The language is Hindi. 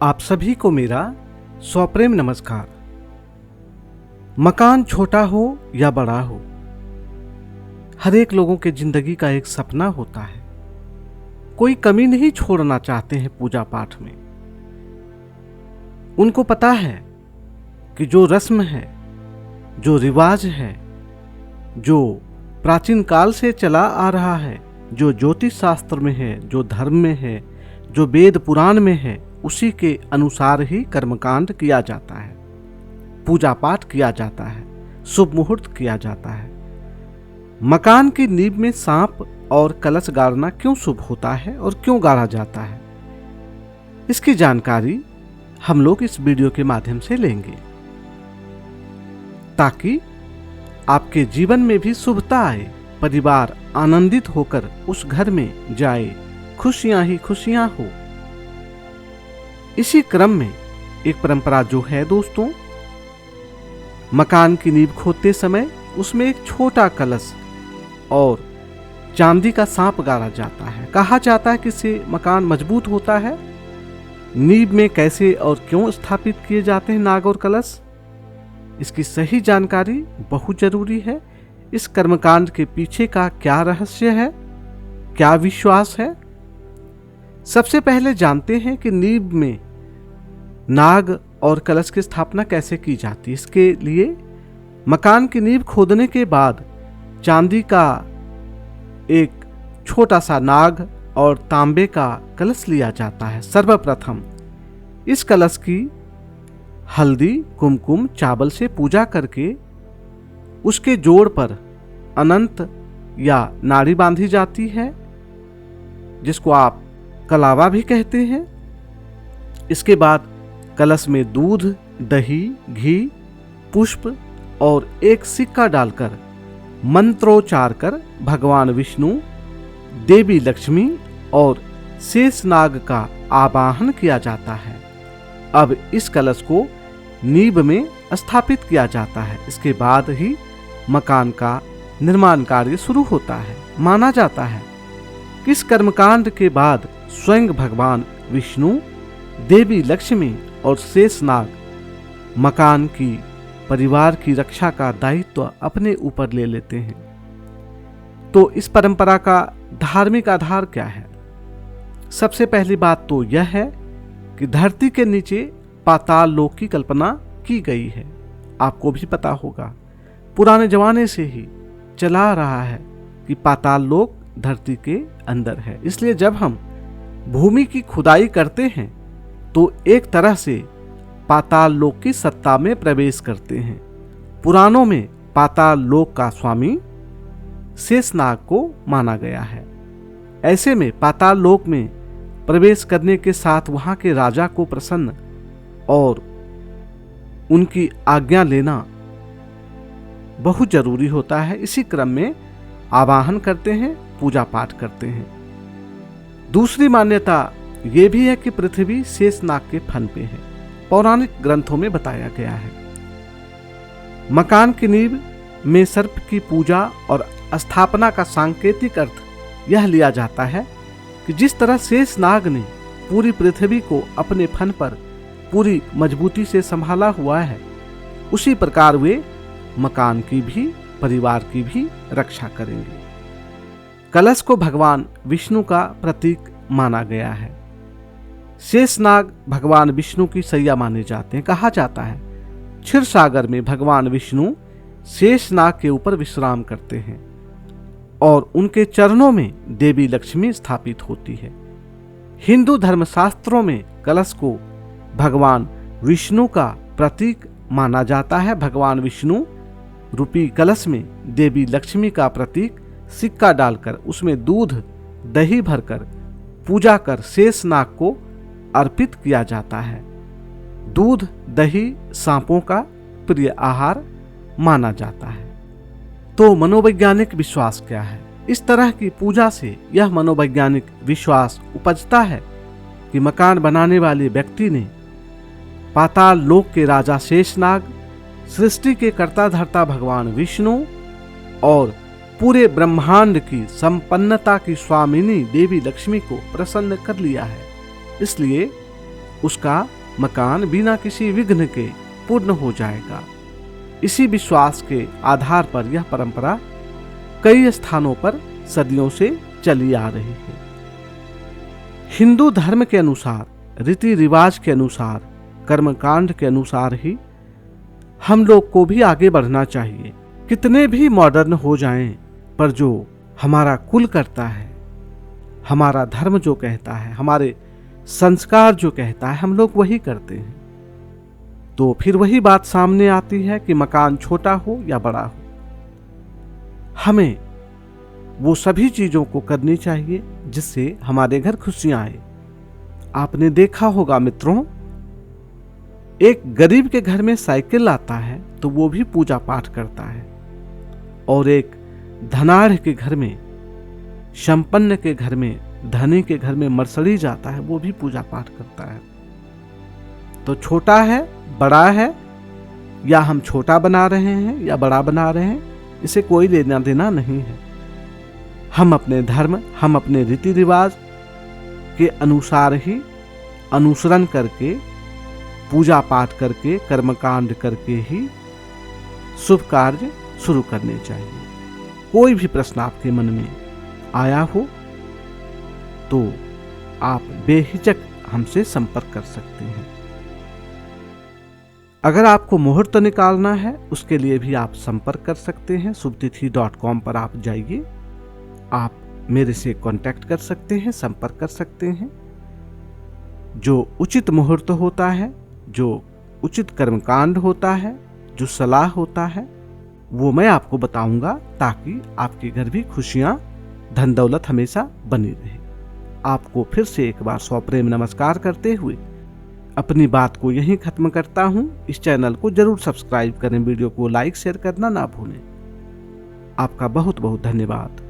आप सभी को मेरा सप्रेम नमस्कार। मकान छोटा हो या बड़ा हो, हर एक लोगों के जिंदगी का एक सपना होता है। कोई कमी नहीं छोड़ना चाहते हैं पूजा पाठ में। उनको पता है कि जो रस्म है, जो रिवाज है, जो प्राचीन काल से चला आ रहा है, जो ज्योतिष शास्त्र में है, जो धर्म में है, जो वेद पुराण में है, उसी के अनुसार ही कर्मकांड किया जाता है, पूजा पाठ किया जाता है, शुभ मुहूर्त किया जाता है। मकान की नींव में सांप और कलश गाड़ना क्यों शुभ होता है और क्यों गाड़ा जाता है, इसकी जानकारी हम लोग इस वीडियो के माध्यम से लेंगे, ताकि आपके जीवन में भी शुभता आए, परिवार आनंदित होकर उस घर में जाए, खुशियां ही खुशियां हो। इसी क्रम में एक परंपरा जो है दोस्तों, मकान की नींव खोदते समय उसमें एक छोटा कलश और चांदी का सांप गाड़ा जाता है। कहा जाता है कि इससे मकान मजबूत होता है। नींव में कैसे और क्यों स्थापित किए जाते हैं नाग और कलश, इसकी सही जानकारी बहुत जरूरी है। इस कर्मकांड के पीछे का क्या रहस्य है, क्या विश्वास है, सबसे पहले जानते हैं कि नींव में नाग और कलश की स्थापना कैसे की जाती है। इसके लिए मकान की नींव खोदने के बाद चांदी का एक छोटा सा नाग और तांबे का कलश लिया जाता है। सर्वप्रथम इस कलश की हल्दी, कुमकुम, चावल से पूजा करके उसके जोड़ पर अनंत या नाड़ी बांधी जाती है, जिसको आप कलावा भी कहते हैं। इसके बाद कलश में दूध, दही, घी, पुष्प और एक सिक्का डालकर मंत्रोच्चार कर भगवान विष्णु, देवी लक्ष्मी और शेषनाग का आवाहन किया जाता है। अब इस कलश को नींव में स्थापित किया जाता है। इसके बाद ही मकान का निर्माण कार्य शुरू होता है। माना जाता है कि इस कर्मकांड के बाद स्वयं भगवान विष्णु, देवी लक्ष्मी और शेषनाग मकान की, परिवार की रक्षा का दायित्व अपने ऊपर ले लेते हैं। तो इस परंपरा का धार्मिक आधार क्या है? सबसे पहली बात तो यह है कि धरती के नीचे पाताल लोक की कल्पना की गई है। आपको भी पता होगा, पुराने जमाने से ही चला रहा है कि पाताल लोक धरती के अंदर है। इसलिए जब हम भूमि की खुदाई करते हैं तो एक तरह से पाताल लोक की सत्ता में प्रवेश करते हैं। पुराणों में पाताल लोक का स्वामी शेषनाग को माना गया है। ऐसे में पाताल लोक में प्रवेश करने के साथ वहां के राजा को प्रसन्न और उनकी आज्ञा लेना बहुत जरूरी होता है। इसी क्रम में आवाहन करते हैं, पूजा पाठ करते हैं। दूसरी मान्यता ये भी है कि पृथ्वी शेषनाग के फन पे है। पौराणिक ग्रंथों में बताया गया है। मकान की नींव में सर्प की पूजा और स्थापना का सांकेतिक अर्थ यह लिया जाता है कि जिस तरह शेषनाग ने पूरी पृथ्वी को अपने फन पर पूरी मजबूती से संभाला हुआ है, उसी प्रकार वे मकान की भी, परिवार की भी रक्षा करेंगे। कलश को भगवान विष्णु का प्रतीक माना गया है। शेषनाग भगवान विष्णु की सैया माने जाते हैं। कहा जाता है क्षीर सागर में भगवान विष्णु शेषनाग के ऊपर विश्राम करते हैं और उनके चरणों में देवी लक्ष्मी स्थापित होती है। हिंदू धर्मशास्त्रों में कलश को भगवान विष्णु का प्रतीक माना जाता है। भगवान विष्णु रूपी कलश में देवी लक्ष्मी का प्रतीक सिक्का डालकर उसमें दूध, दही भरकर पूजा कर शेषनाग को अर्पित किया जाता है। दूध, दही सांपों का प्रिय आहार माना जाता है। तो मनोवैज्ञानिक विश्वास क्या है? इस तरह की पूजा से यह मनोवैज्ञानिक विश्वास उपजता है कि मकान बनाने वाले व्यक्ति ने पाताल लोक के राजा शेषनाग, सृष्टि के कर्ता धर्ता भगवान विष्णु और पूरे ब्रह्मांड की संपन्नता की स्वामिनी देवी लक्ष्मी को प्रसन्न कर लिया है। इसलिए उसका मकान बिना किसी विघ्न के पूर्ण हो जाएगा। इसी विश्वास के आधार पर यह परंपरा कई स्थानों पर सदियों से चली आ रही है। हिंदू धर्म के अनुसार, रीति रिवाज के अनुसार, कर्मकांड के अनुसार ही हम लोग को भी आगे बढ़ना चाहिए। कितने भी मॉडर्न हो जाएं, पर जो हमारा कुल करता है, हमारा धर्म जो कहता है, हमारे संस्कार जो कहता है, हम लोग वही करते हैं। तो फिर वही बात सामने आती है कि मकान छोटा हो या बड़ा हो, हमें वो सभी चीजों को करनी चाहिए जिससे हमारे घर खुशियां आए। आपने देखा होगा मित्रों, एक गरीब के घर में साइकिल आता है तो वो भी पूजा पाठ करता है, और एक धनाढ़ के घर में, संपन्न के घर में, धनी के घर में मर्सिडीज आता है, वो भी पूजा पाठ करता है। तो छोटा है, बड़ा है, या हम छोटा बना रहे हैं या बड़ा बना रहे हैं, इसे कोई लेना देना नहीं है। हम अपने धर्म, हम अपने रीति रिवाज के अनुसार ही अनुसरण करके, पूजा पाठ करके, कर्मकांड करके ही शुभ कार्य शुरू करने चाहिए। कोई भी प्रश्न आपके मन में आया हो तो आप बेहिचक हमसे संपर्क कर सकते हैं। अगर आपको मुहूर्त निकालना है, उसके लिए भी आप संपर्क कर सकते हैं। शुभतिथि.com पर आप जाइए, आप मेरे से कांटेक्ट कर सकते हैं, संपर्क कर सकते हैं। जो उचित मुहूर्त होता है, जो उचित कर्मकांड होता है, जो सलाह होता है, वो मैं आपको बताऊंगा, ताकि आपके घर भी खुशियां, धन दौलत हमेशा बनी रहे। आपको फिर से एक बार सप्रेम नमस्कार करते हुए अपनी बात को यहीं खत्म करता हूं। इस चैनल को जरूर सब्सक्राइब करें, वीडियो को लाइक शेयर करना ना भूलें। आपका बहुत बहुत धन्यवाद।